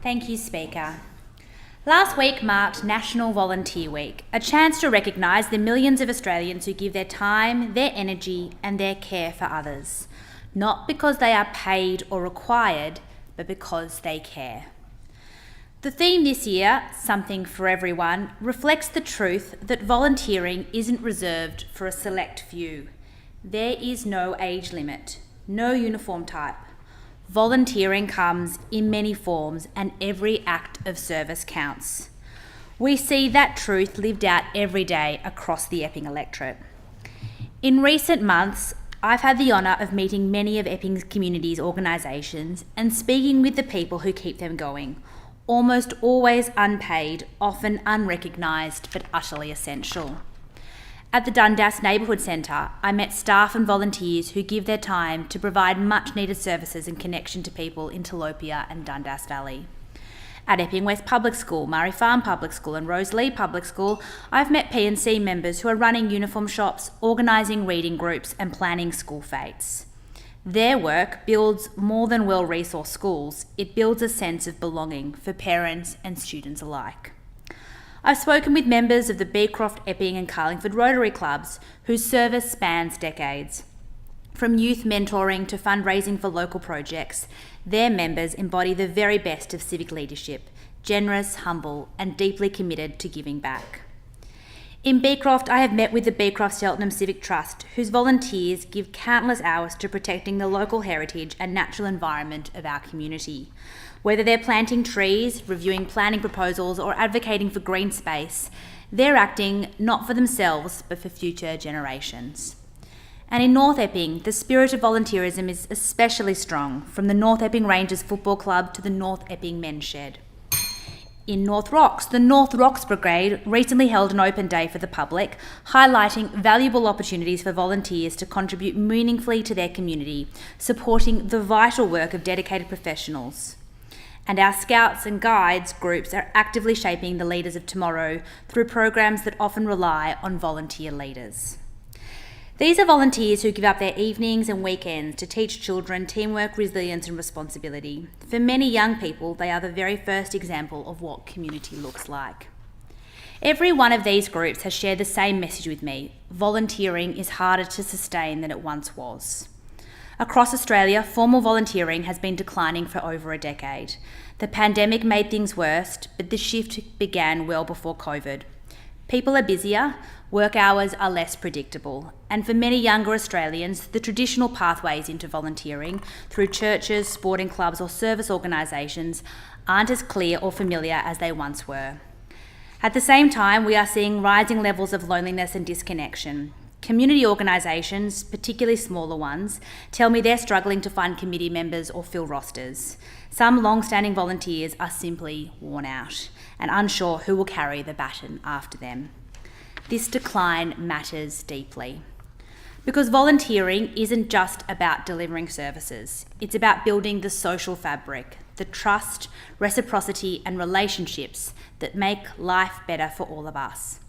Thank you, Speaker. Last week marked National Volunteer Week, a chance to recognise the millions of Australians who give their time, their energy and their care for others, not because they are paid or required, but because they care. The theme this year, Something for Everyone, reflects the truth that volunteering isn't reserved for a select few. There is no age limit, no uniform type. Volunteering comes in many forms and every act of service counts. We see that truth lived out every day across the Epping electorate. In recent months, I've had the honour of meeting many of Epping's community's organisations and speaking with the people who keep them going, almost always unpaid, often unrecognised, but utterly essential. At the Dundas Neighbourhood Centre, I met staff and volunteers who give their time to provide much needed services and connection to people in Telopia and Dundas Valley. At Epping West Public School, Murray Farm Public School and Rosalie Public School, I've met P&C members who are running uniform shops, organising reading groups and planning school fetes. Their work builds more than well-resourced schools, it builds a sense of belonging for parents and students alike. I've spoken with members of the Beecroft, Epping and Carlingford Rotary Clubs whose service spans decades. From youth mentoring to fundraising for local projects, their members embody the very best of civic leadership, generous, humble and deeply committed to giving back. In Beecroft, I have met with the Beecroft-Cheltenham Civic Trust, whose volunteers give countless hours to protecting the local heritage and natural environment of our community. Whether they're planting trees, reviewing planning proposals or advocating for green space, they're acting not for themselves but for future generations. And in North Epping, the spirit of volunteerism is especially strong, from the North Epping Rangers Football Club to the North Epping Men's Shed. In North Rocks, the North Rocks Brigade recently held an open day for the public, highlighting valuable opportunities for volunteers to contribute meaningfully to their community, supporting the vital work of dedicated professionals. And our Scouts and Guides groups are actively shaping the leaders of tomorrow through programs that often rely on volunteer leaders. These are volunteers who give up their evenings and weekends to teach children teamwork, resilience and responsibility. For many young people, they are the very first example of what community looks like. Every one of these groups has shared the same message with me: volunteering is harder to sustain than it once was. Across Australia, formal volunteering has been declining for over a decade. The pandemic made things worse, but the shift began well before COVID. People are busier, work hours are less predictable, and for many younger Australians, the traditional pathways into volunteering through churches, sporting clubs or service organisations aren't as clear or familiar as they once were. At the same time, we are seeing rising levels of loneliness and disconnection. Community organisations, particularly smaller ones, tell me they're struggling to find committee members or fill rosters. Some long-standing volunteers are simply worn out and unsure who will carry the baton after them. This decline matters deeply, because volunteering isn't just about delivering services. It's about building the social fabric, the trust, reciprocity and relationships that make life better for all of us.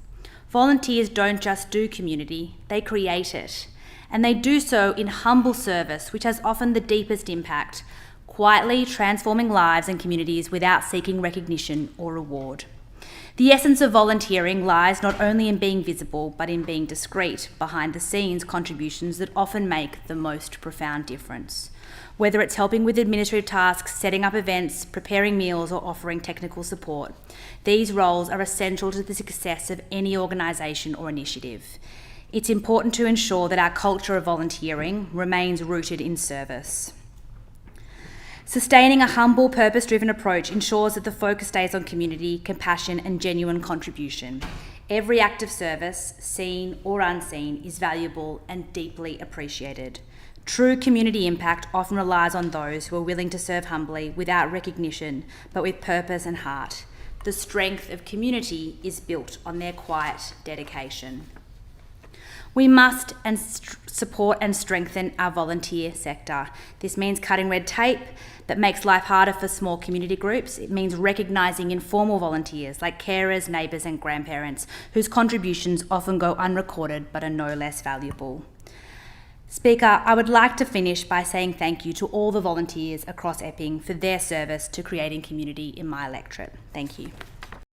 Volunteers don't just do community, they create it. And they do so in humble service, which has often the deepest impact, quietly transforming lives and communities without seeking recognition or reward. The essence of volunteering lies not only in being visible, but in being discreet, behind the scenes contributions that often make the most profound difference. Whether it's helping with administrative tasks, setting up events, preparing meals, or offering technical support, these roles are essential to the success of any organisation or initiative. It's important to ensure that our culture of volunteering remains rooted in service. Sustaining a humble, purpose-driven approach ensures that the focus stays on community, compassion, and genuine contribution. Every act of service, seen or unseen, is valuable and deeply appreciated. True community impact often relies on those who are willing to serve humbly, without recognition, but with purpose and heart. The strength of community is built on their quiet dedication. We must support and strengthen our volunteer sector. This means cutting red tape that makes life harder for small community groups. It means recognising informal volunteers like carers, neighbours and grandparents, whose contributions often go unrecorded but are no less valuable. Speaker, I would like to finish by saying thank you to all the volunteers across Epping for their service to creating community in my electorate. Thank you.